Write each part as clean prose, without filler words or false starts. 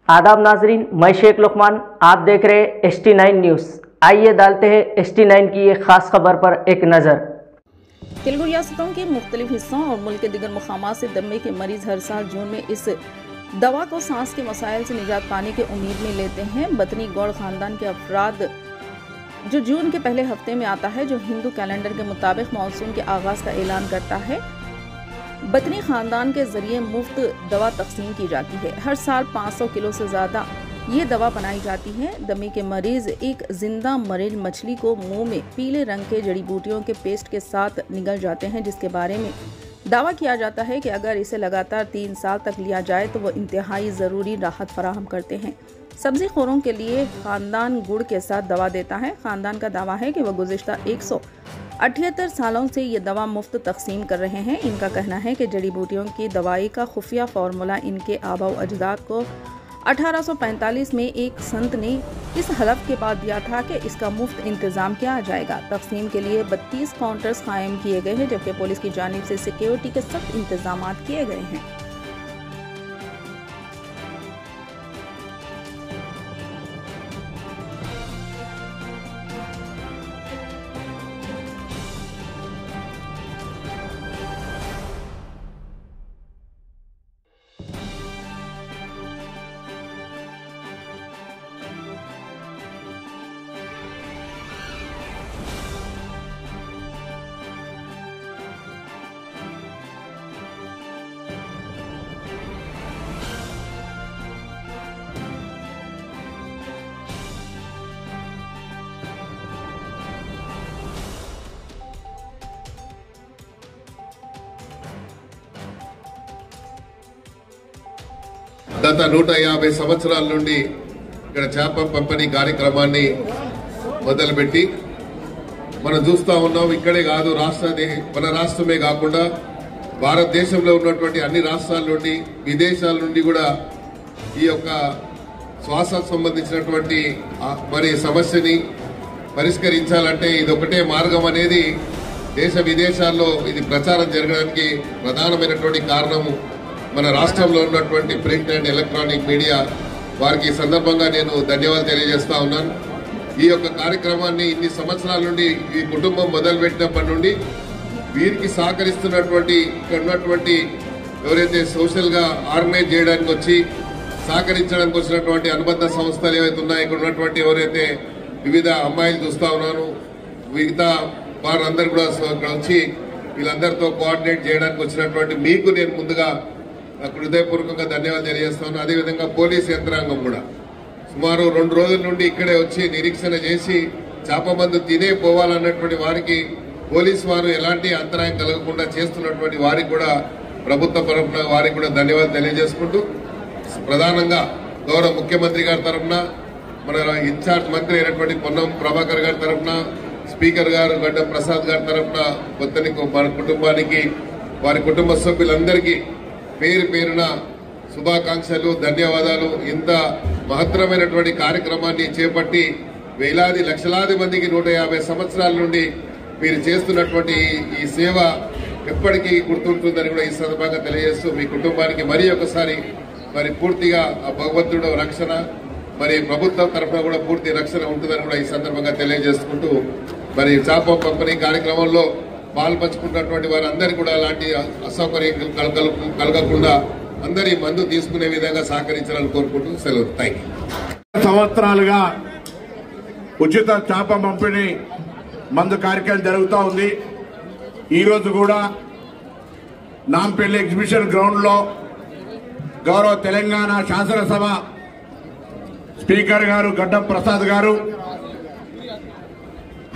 आदाब नाजरीन, मैं शेख लुकमान, आप देख रहे हैं ST9 न्यूज़। आइए डालते हैं ST9 की एक खास खबर पर एक नज़र। तेलुगु रियासतों के मुख्तलिफ हिस्सों और मुल्क के दिगर मुकामात से दमे के मरीज हर साल जून में इस दवा को सांस के मसाइल से निजात पाने की उम्मीद में लेते हैं। बतनी गौड़ खानदान के अफराद जो जून के पहले हफ्ते में आता है, जो हिंदू कैलेंडर के मुताबिक मानसून के आगाज़ का ऐलान करता है, बतनी खानदान के जरिए मुफ्त दवा तकसीम की जाती है। हर साल 500 किलो से ज़्यादा ये दवा बनाई जाती है। दमे के मरीज एक जिंदा मरेल मछली को मुंह में पीले रंग के जड़ी बूटियों के पेस्ट के साथ निगल जाते हैं, जिसके बारे में दावा किया जाता है कि अगर इसे लगातार 3 साल तक लिया जाए तो वो इंतहाई ज़रूरी राहत फराहम करते हैं। सब्जी खोरों के लिए खानदान गुड़ के साथ दवा देता है। खानदान का दावा है कि वह गुज़िश्ता 178 सालों से ये दवा मुफ्त तकसीम कर रहे हैं। इनका कहना है कि जड़ी बूटियों की दवाई का खुफिया फार्मूला इनके आबा व अजदाद को 1845 में एक संत ने इस हलफ के बाद दिया था कि इसका मुफ्त इंतजाम किया जाएगा। तकसीम के लिए 32 काउंटर्स कायम किए गए हैं, जबकि पुलिस की जानिब से सिक्योरिटी के सख्त इंतजाम किए गए हैं। గత 150 సంవత్సరాల నుండి ఇక్కడ చేప పంపిణీ కార్యక్రమాన్ని మొదలుపెట్టి మనం చూస్తా ఉన్నాం. ఇక్కడే కాదు, మన రాష్ట్రమే కాకుండా భారతదేశంలో ఉన్నటువంటి అన్ని రాష్ట్రాల నుండి, విదేశాల నుండి కూడా ఈ యొక్క శ్వాసకు సంబంధించినటువంటి మరి సమస్యని పరిష్కరించాలంటే ఇది ఒకటే మార్గం అనేది దేశ విదేశాల్లో ఇది ప్రచారం జరగడానికి ప్రధానమైనటువంటి కారణము మన రాష్ట్రంలో ఉన్నటువంటి ప్రింట్ అండ్ ఎలక్ట్రానిక్ మీడియా వారికి ఈ సందర్భంగా నేను ధన్యవాదాలు తెలియజేస్తా ఉన్నాను. ఈ యొక్క కార్యక్రమాన్ని ఇన్ని సంవత్సరాల నుండి ఈ కుటుంబం మొదలుపెట్టినప్పటి నుండి వీరికి సహకరిస్తున్నటువంటి ఇక్కడ ఉన్నటువంటి ఎవరైతే సోషల్ గా ఆర్గనైజ్ చేయడానికి వచ్చి సహకరించడానికి వచ్చినటువంటి అనుబంధ సంస్థలు ఏవైతే ఉన్నాయో, ఇక్కడ ఉన్నటువంటి ఎవరైతే వివిధ అమ్మాయిలు చూస్తా ఉన్నాను, మిగతా వారందరూ కూడా ఇక్కడ వచ్చి వీళ్ళందరితో కోఆర్డినేట్ చేయడానికి వచ్చినటువంటి మీకు నేను ముందుగా హృదయపూర్వకంగా ధన్యవాదాలు తెలియజేస్తాను. అదేవిధంగా పోలీస్ యంత్రాంగం కూడా సుమారు 2 రోజుల నుండి ఇక్కడే వచ్చి నిరీక్షణ చేసి చేప మందు తినే పోవాలన్నటువంటి వారికి పోలీసు వారు ఎలాంటి అంతరాయం కలగకుండా చేస్తున్నటువంటి వారికి కూడా ప్రభుత్వ తరఫున వారికి కూడా ధన్యవాదాలు తెలియజేసుకుంటూ, ప్రధానంగా గౌరవ ముఖ్యమంత్రి గారి తరఫున, మన ఇన్ఛార్జ్ మంత్రి అయినటువంటి పొన్నం ప్రభాకర్ గారి తరఫున, స్పీకర్ గారు గడ్డం ప్రసాద్ గారి తరఫున మొత్తానికి మన కుటుంబానికి, వారి కుటుంబ సభ్యులందరికీ పేరు పేరున శుభాకాంక్షలు, ధన్యవాదాలు. ఇంత మహత్తరమైనటువంటి కార్యక్రమాన్ని చేపట్టి వేలాది లక్షలాది మందికి 150 సంవత్సరాల నుండి మీరు చేస్తున్నటువంటి ఈ సేవ ఎప్పటికీ గుర్తుంటుందని కూడా ఈ సందర్భంగా తెలియజేస్తూ, మీ కుటుంబానికి మరీ ఒకసారి మరి పూర్తిగా ఆ భగవంతుడు రక్షణ, మరి ప్రభుత్వం తరఫున కూడా పూర్తి రక్షణ ఉంటుందని కూడా ఈ సందర్భంగా తెలియజేసుకుంటూ, మరి చేప పంపిణీ కార్యక్రమంలో పాల్పంచుకున్నటువంటి వారందరికీ కూడా అలాంటి అసౌకర్యం కలగకుండా అందరి మందు తీసుకునే విధంగా సహకరించాలని కోరుకుంటూ సెలవు. Thank you. సంవత్సరాలుగా ఉచిత చేప పంపిణీ మందు కార్యక్రమం జరుగుతూ ఉంది. ఈరోజు కూడా నాంపల్లి ఎగ్జిబిషన్ గ్రౌండ్ లో గౌరవ తెలంగాణ శాసనసభ స్పీకర్ గారు గడ్డం ప్రసాద్ గారు,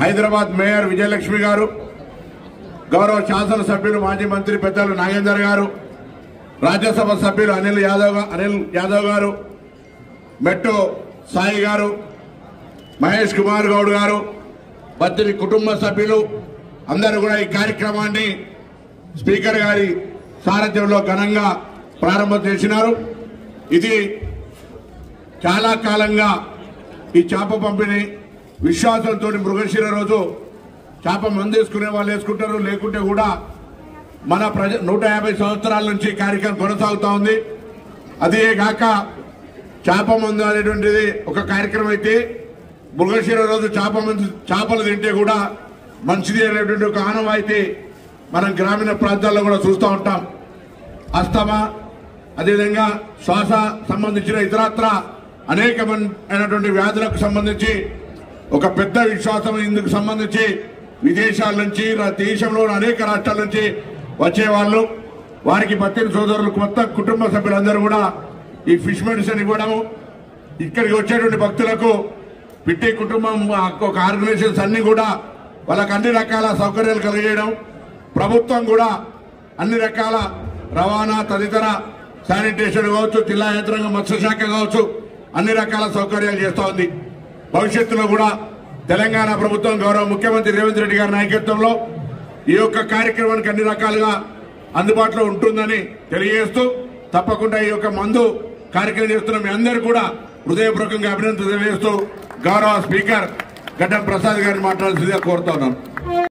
హైదరాబాద్ మేయర్ విజయలక్ష్మి గారు, గౌరవ శాసనసభ్యులు మాజీ మంత్రి పెద్దలు నాగేందర్ గారు, రాజ్యసభ సభ్యులు అనిల్ యాదవ్ గారు, మెట్టు సాయి గారు, మహేష్ కుమార్ గౌడ్ గారు, బత్తిని కుటుంబ సభ్యులు అందరూ కూడా ఈ కార్యక్రమాన్ని స్పీకర్ గారి సారథ్యంలో ఘనంగా ప్రారంభం చేసినారు. ఇది చాలా కాలంగా ఈ చేప పంపిణీ విశ్వాసంతో మృగశిర రోజు చేప మందు వేసుకునే వాళ్ళు వేసుకుంటారు, లేకుంటే కూడా మన 150 సంవత్సరాల నుంచి కార్యక్రమం కొనసాగుతా ఉంది. అదే కాక చేప మందు అనేటువంటిది ఒక కార్యక్రమం అయితే, మృగశిర రోజు చేపలు తింటే కూడా మంచిది అనేటువంటి ఒక ఆనవాయితీ మనం గ్రామీణ ప్రాంతాల్లో కూడా చూస్తూ ఉంటాం. అస్తమా, అదేవిధంగా శ్వాస సంబంధించిన ఇతరత్ర అనేకమైనటువంటి వ్యాధులకు సంబంధించి ఒక పెద్ద విశ్వాసం ఇందుకు సంబంధించి విదేశాల నుంచి దేశంలో అనేక రాష్ట్రాల నుంచి వచ్చే వాళ్ళు, వారికి పత్తిని సోదరులు, కొత్త కుటుంబ సభ్యులందరూ కూడా ఈ ఫిష్ మెడిసిన్ ఇవ్వడము, ఇక్కడికి వచ్చేటువంటి భక్తులకు పిట్టి కుటుంబం ఒక ఆర్గనైజేషన్స్ అన్ని కూడా వాళ్ళకి అన్ని రకాల సౌకర్యాలు కలిగేయడం, ప్రభుత్వం కూడా అన్ని రకాల రవాణా తదితర శానిటేషన్ కావచ్చు, జిల్లా యంత్రాంగం, మత్స్యశాఖ కావచ్చు, అన్ని రకాల సౌకర్యాలు చేస్తూ ఉంది. భవిష్యత్తులో కూడా తెలంగాణ ప్రభుత్వం గౌరవ ముఖ్యమంత్రి రేవంత్ రెడ్డి గారి నాయకత్వంలో ఈ యొక్క కార్యక్రమానికి అన్ని రకాలుగా అందుబాటులో ఉంటుందని తెలియజేస్తూ, తప్పకుండా ఈ యొక్క మందు కార్యక్రమం చేస్తున్న మీ అందరూ కూడా హృదయపూర్వకంగా అభినందనలు తెలియజేస్తూ గౌరవ స్పీకర్ గడ్డం ప్రసాద్ గారిని మాట్లాడాల్సిందిగా కోరుతా ఉన్నాను.